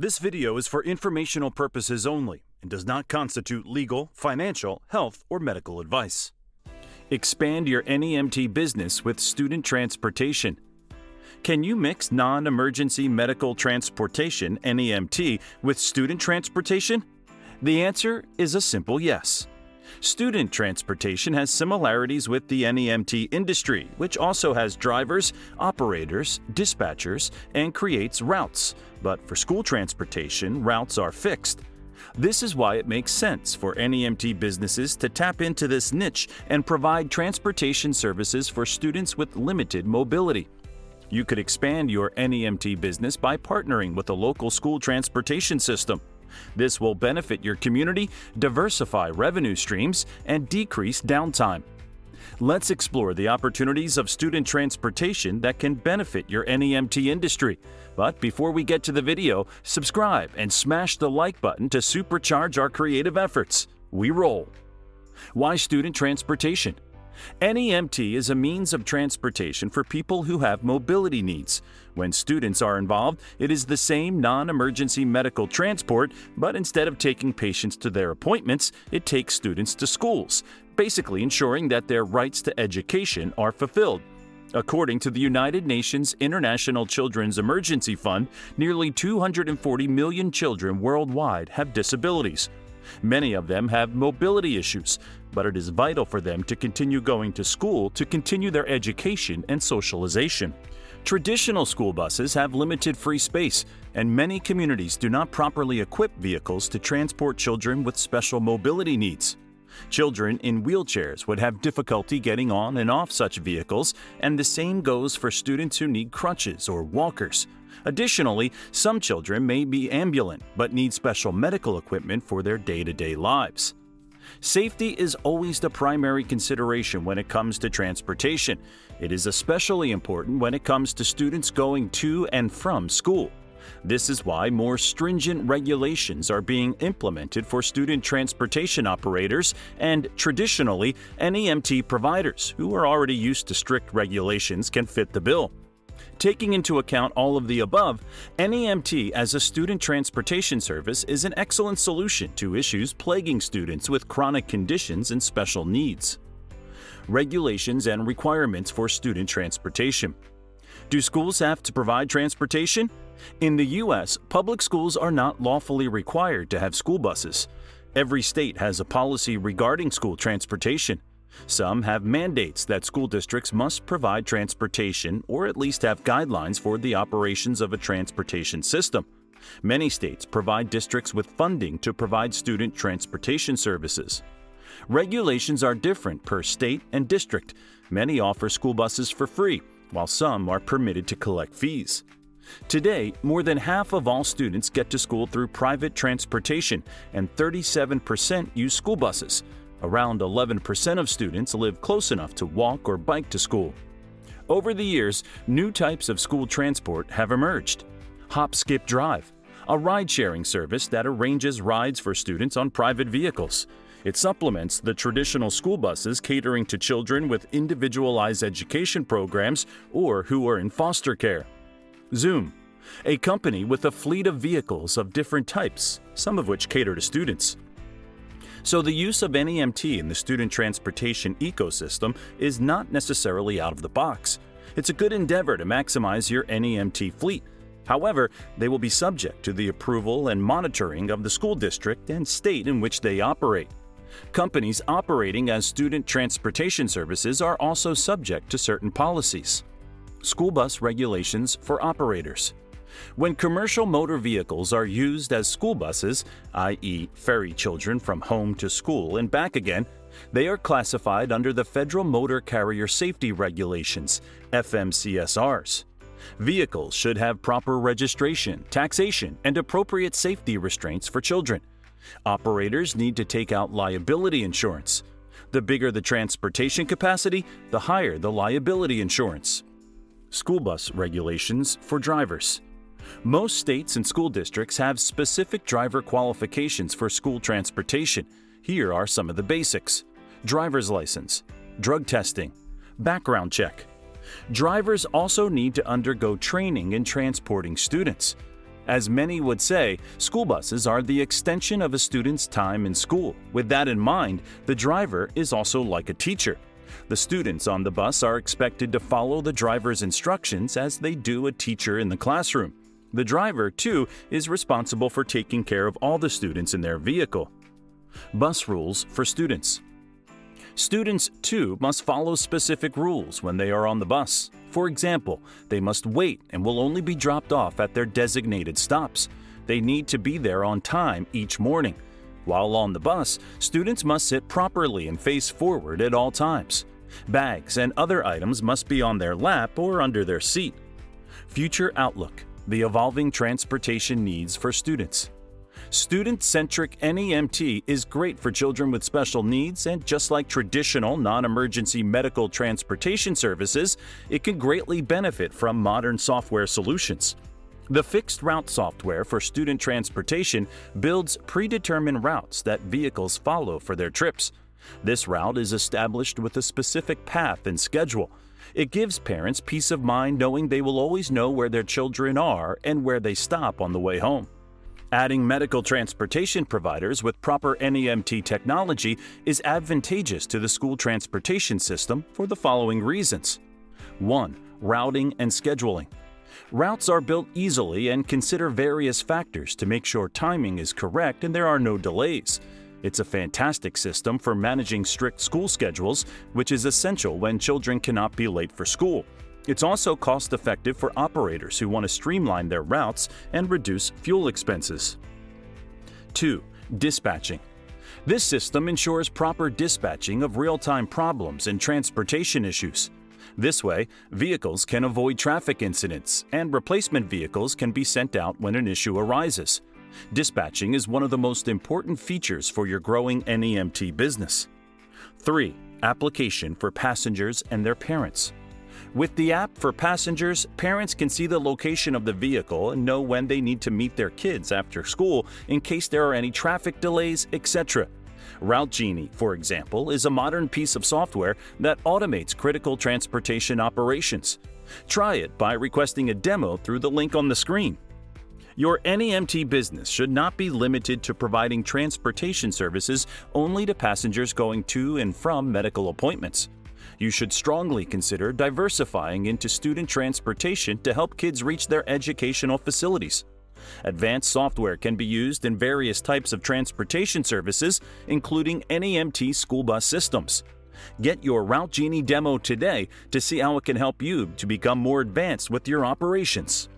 This video is for informational purposes only and does not constitute legal, financial, health, or medical advice. Expand your NEMT business with student transportation. Can you mix non-emergency medical transportation, NEMT, with student transportation? The answer is a simple yes. Student transportation has similarities with the NEMT industry, which also has drivers, operators, dispatchers, and creates routes. But for school transportation, routes are fixed. This is why it makes sense for NEMT businesses to tap into this niche and provide transportation services for students with limited mobility. You could expand your NEMT business by partnering with a local school transportation system. This will benefit your community, diversify revenue streams, and decrease downtime. Let's explore the opportunities of student transportation that can benefit your NEMT industry. But before we get to the video, subscribe and smash the like button to supercharge our creative efforts. We roll. Why student transportation? NEMT is a means of transportation for people who have mobility needs. When students are involved, it is the same non-emergency medical transport, but instead of taking patients to their appointments, it takes students to schools, basically ensuring that their rights to education are fulfilled. According to the United Nations International Children's Emergency Fund, nearly 240 million children worldwide have disabilities. Many of them have mobility issues, but it is vital for them to continue going to school to continue their education and socialization. Traditional school buses have limited free space, and many communities do not properly equip vehicles to transport children with special mobility needs. Children in wheelchairs would have difficulty getting on and off such vehicles, and the same goes for students who need crutches or walkers. Additionally, some children may be ambulant but need special medical equipment for their day-to-day lives. Safety is always the primary consideration when it comes to transportation. It is especially important when it comes to students going to and from school. This is why more stringent regulations are being implemented for student transportation operators and, traditionally, NEMT providers who are already used to strict regulations can fit the bill. Taking into account all of the above, NEMT as a student transportation service is an excellent solution to issues plaguing students with chronic conditions and special needs. Regulations and requirements for student transportation. Do schools have to provide transportation? In the U.S., public schools are not lawfully required to have school buses. Every state has a policy regarding school transportation. Some have mandates that school districts must provide transportation or at least have guidelines for the operations of a transportation system. Many states provide districts with funding to provide student transportation services. Regulations are different per state and district. Many offer school buses for free, while some are permitted to collect fees. Today, more than half of all students get to school through private transportation, and 37% use school buses. Around 11% of students live close enough to walk or bike to school. Over the years, new types of school transport have emerged. Hop Skip Drive, a ride-sharing service that arranges rides for students on private vehicles. It supplements the traditional school buses catering to children with individualized education programs or who are in foster care. Zoom, a company with a fleet of vehicles of different types, some of which cater to students. So the use of NEMT in the student transportation ecosystem is not necessarily out of the box. It's a good endeavor to maximize your NEMT fleet. However, they will be subject to the approval and monitoring of the school district and state in which they operate. Companies operating as student transportation services are also subject to certain policies. School bus regulations for operators. When commercial motor vehicles are used as school buses, i.e., ferry children from home to school and back again, they are classified under the Federal Motor Carrier Safety Regulations, FMCSRs. Vehicles should have proper registration, taxation, and appropriate safety restraints for children. Operators need to take out liability insurance. The bigger the transportation capacity, the higher the liability insurance. School bus regulations for drivers. Most states and school districts have specific driver qualifications for school transportation. Here are some of the basics: driver's license, drug testing, background check. Drivers also need to undergo training in transporting students. As many would say, school buses are the extension of a student's time in school. With that in mind, the driver is also like a teacher. The students on the bus are expected to follow the driver's instructions as they do a teacher in the classroom. The driver, too, is responsible for taking care of all the students in their vehicle. Bus rules for students. Students, too, must follow specific rules when they are on the bus. For example, they must wait and will only be dropped off at their designated stops. They need to be there on time each morning. While on the bus, students must sit properly and face forward at all times. Bags and other items must be on their lap or under their seat. Future outlook: the evolving transportation needs for students. Student-centric NEMT is great for children with special needs, and just like traditional non-emergency medical transportation services, it can greatly benefit from modern software solutions. The fixed route software for student transportation builds predetermined routes that vehicles follow for their trips. This route is established with a specific path and schedule. It gives parents peace of mind knowing they will always know where their children are and where they stop on the way home. Adding medical transportation providers with proper NEMT technology is advantageous to the school transportation system for the following reasons. 1. Routing and scheduling. Routes are built easily and consider various factors to make sure timing is correct and there are no delays. It's a fantastic system for managing strict school schedules, which is essential when children cannot be late for school. It's also cost-effective for operators who want to streamline their routes and reduce fuel expenses. 2. Dispatching. This system ensures proper dispatching of real-time problems and transportation issues. This way, vehicles can avoid traffic incidents, and replacement vehicles can be sent out when an issue arises. Dispatching is one of the most important features for your growing NEMT business. 3. Application for passengers and their parents. With the app for passengers, parents can see the location of the vehicle and know when they need to meet their kids after school in case there are any traffic delays, etc. RouteGenie, for example, is a modern piece of software that automates critical transportation operations. Try it by requesting a demo through the link on the screen. Your NEMT business should not be limited to providing transportation services only to passengers going to and from medical appointments. You should strongly consider diversifying into student transportation to help kids reach their educational facilities. Advanced software can be used in various types of transportation services, including NEMT school bus systems. Get your RouteGenie demo today to see how it can help you to become more advanced with your operations.